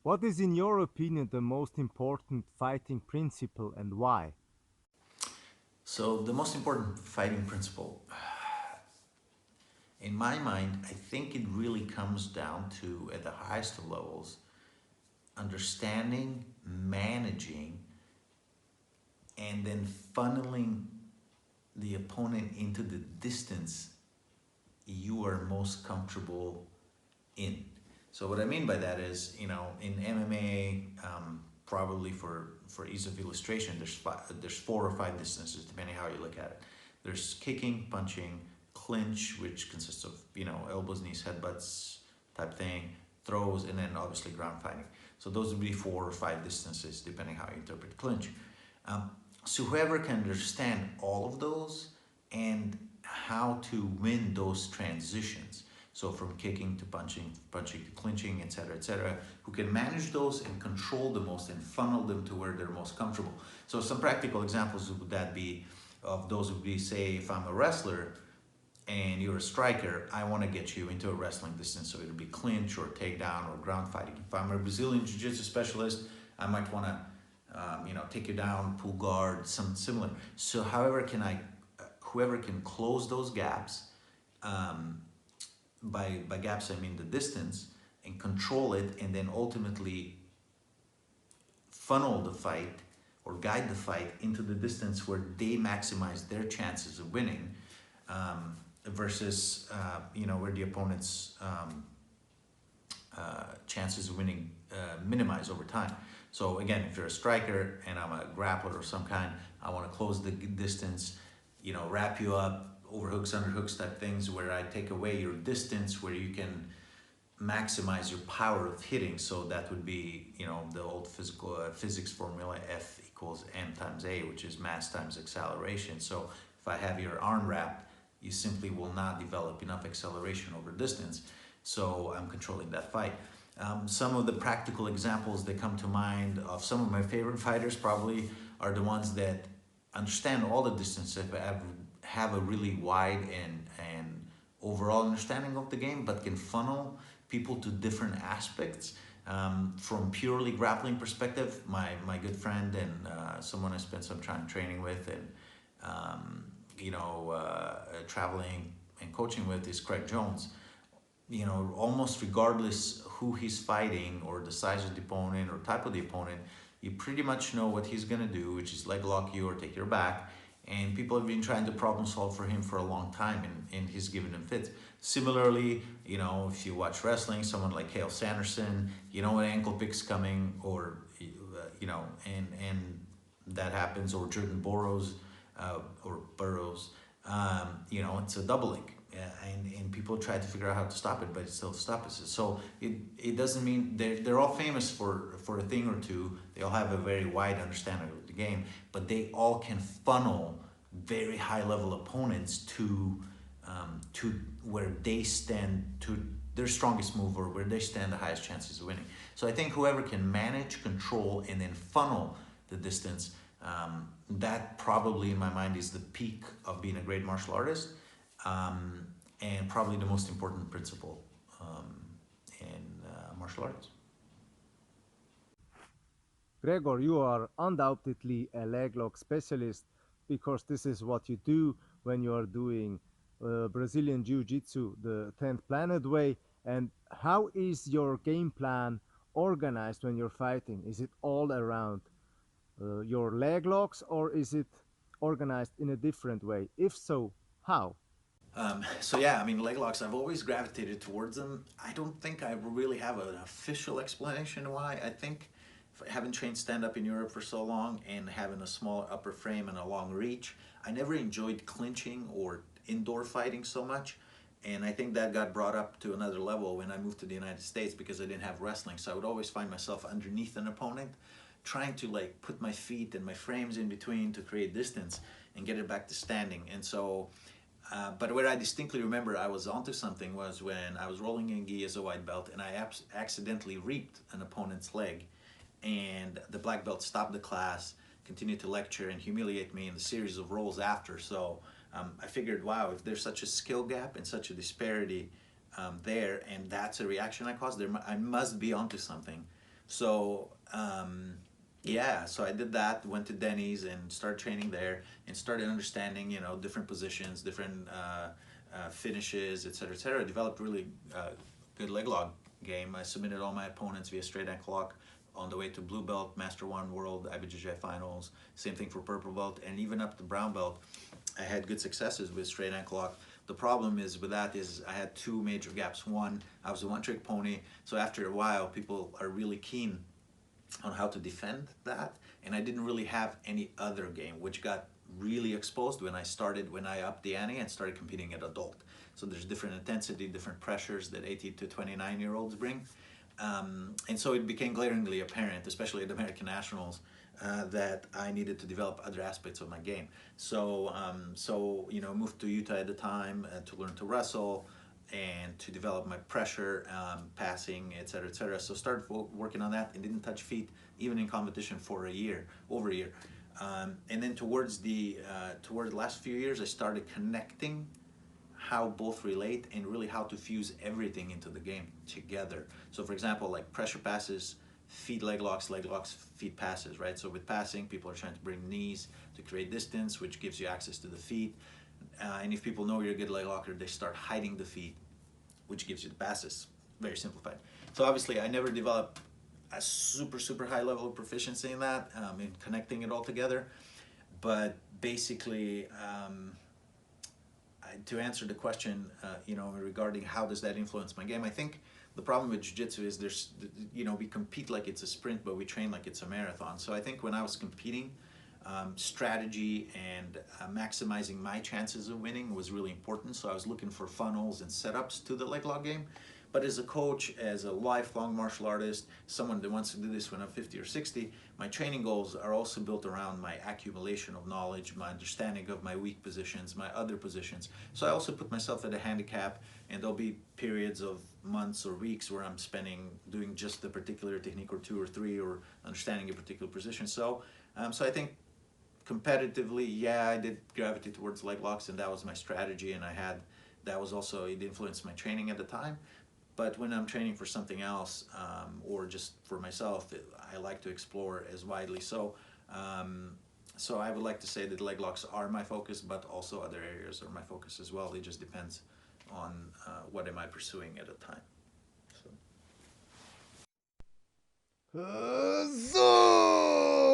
What is, in your opinion, the most important fighting principle and why? So the most important fighting principle, in my mind, I think it really comes down to, at the highest of levels, understanding, managing, and then funneling the opponent into the distance you are most comfortable in. So what I mean by that is, in MMA, probably for ease of illustration, there's 4 or 5 distances depending how you look at it. There's kicking, punching, clinch, which consists of elbows, knees, headbutts type thing, throws, and then obviously ground fighting. So those would be 4 or 5 distances depending how you interpret clinch. Um, so whoever can understand all of those and how to win those transitions, so from kicking to punching, punching to clinching, etc., who can manage those and control the most and funnel them to where they're most comfortable. So some practical examples would that be of those would be, say, if I'm a wrestler and you're a striker, I want to get you into a wrestling distance, so it'll be clinch or takedown or ground fighting. If I'm a Brazilian Jiu-Jitsu specialist, I might want to take you down, pull guard, some similar. So whoever can close those gaps, um, by gaps I mean the distance, and control it, and then ultimately funnel the fight or guide the fight into the distance where they maximize their chances of winning, versus where the opponent's chances of winning minimize over time. So again, if you're a striker and I'm a grappler of some kind, I want to close the distance, wrap you up, overhooks, underhooks type things, where I take away your distance, where you can maximize your power of hitting. So that would be, the old physics formula, F equals m times a, which is mass times acceleration. So if I have your arm wrapped, you simply will not develop enough acceleration over distance. So I'm controlling that fight. Some of the practical examples that come to mind of some of my favorite fighters probably are the ones that understand all the distance, have a really wide and overall understanding of the game, but can funnel people to different aspects. From purely grappling perspective, my good friend and someone I spent some time training with and traveling and coaching with is Craig Jones. Almost regardless who he's fighting or the size of the opponent or type of the opponent, you pretty much know what he's gonna do, which is leg lock you or take your back. And people have been trying to problem solve for him for a long time, and he's given them fits. Similarly, if you watch wrestling, someone like Hale Sanderson, you know an ankle pick's coming, or and that happens, or Jordan Burroughs, it's a double leg. And people try to figure out how to stop it, but it still stops it. So it doesn't mean they're all famous for a thing or two. They all have a very wide understanding of the game, but they all can funnel very high level opponents to where they stand, to their strongest move, or where they stand the highest chances of winning. So I think whoever can manage, control, and then funnel the distance, that probably in my mind is the peak of being a great martial artist, and probably the most important principle in martial arts. Gregor, you are undoubtedly a leg lock specialist because this is what you do when you are doing Brazilian Jiu Jitsu the 10th Planet Way. And how is your game plan organized when you're fighting? Is it all around your leg locks, or is it organized in a different way? If so, how? So yeah, I mean, leg locks, I've always gravitated towards them. I don't think I really have an official explanation why. I think having trained stand up in Europe for so long and having a small upper frame and a long reach, I never enjoyed clinching or indoor fighting so much. And I think that got brought up to another level when I moved to the United States, because I didn't have wrestling. So I would always find myself underneath an opponent, trying to like put my feet and my frames in between to create distance and get it back to standing. And so but where I distinctly remember I was onto something was when I was rolling in gi as a white belt, and I accidentally reaped an opponent's leg, and the black belt stopped the class, continued to lecture and humiliate me in the series of rolls after. So I figured, wow, if there's such a skill gap and such a disparity there, and that's a reaction I caused, I must be onto something. So yeah, so I did that. Went to Denny's and started training there, and started understanding, different positions, different finishes, etc., etc. Developed really good leg lock game. I submitted all my opponents via straight ankle lock on the way to blue belt, Master One World, IBJJ finals. Same thing for purple belt, and even up to brown belt. I had good successes with straight ankle lock. The problem is with that is I had two major gaps. One, I was a one trick pony, so after a while, people are really keen on how to defend that, and I didn't really have any other game, which got really exposed when I upped the ante and started competing at adult. So there's different intensity, different pressures that 18 to 29-year-olds bring. And so it became glaringly apparent, especially at American Nationals, that I needed to develop other aspects of my game. So moved to Utah at the time to learn to wrestle and to develop my pressure, passing, etc., etc. So started working on that and didn't touch feet even in competition for a year, over a year. And then toward the last few years, I started connecting how both relate and really how to fuse everything into the game together. So for example, like pressure passes, feet leg locks, feet passes, right? So with passing, people are trying to bring knees to create distance, which gives you access to the feet. And if people know you're a good leg locker, they start hiding the feet, which gives you the passes. Very simplified. So obviously, I never developed a super high level of proficiency in that, in connecting it all together. But basically, to answer the question, regarding how does that influence my game, I think the problem with jiu-jitsu is we compete like it's a sprint, but we train like it's a marathon. So I think when I was competing, strategy and maximizing my chances of winning was really important. So I was looking for funnels and setups to the leg lock game. But as a coach, as a lifelong martial artist, someone that wants to do this when I'm 50 or 60, my training goals are also built around my accumulation of knowledge, my understanding of my weak positions, my other positions. So I also put myself at a handicap, and there'll be periods of months or weeks where I'm spending doing just a particular technique or two or three, or understanding a particular position. So I think competitively, yeah, I did gravitate towards leg locks, and that was my strategy, and that was also, it influenced my training at the time. But when I'm training for something else, or just for myself, I like to explore as widely. So I would like to say that leg locks are my focus, but also other areas are my focus as well. It just depends on what am I pursuing at a time. So. So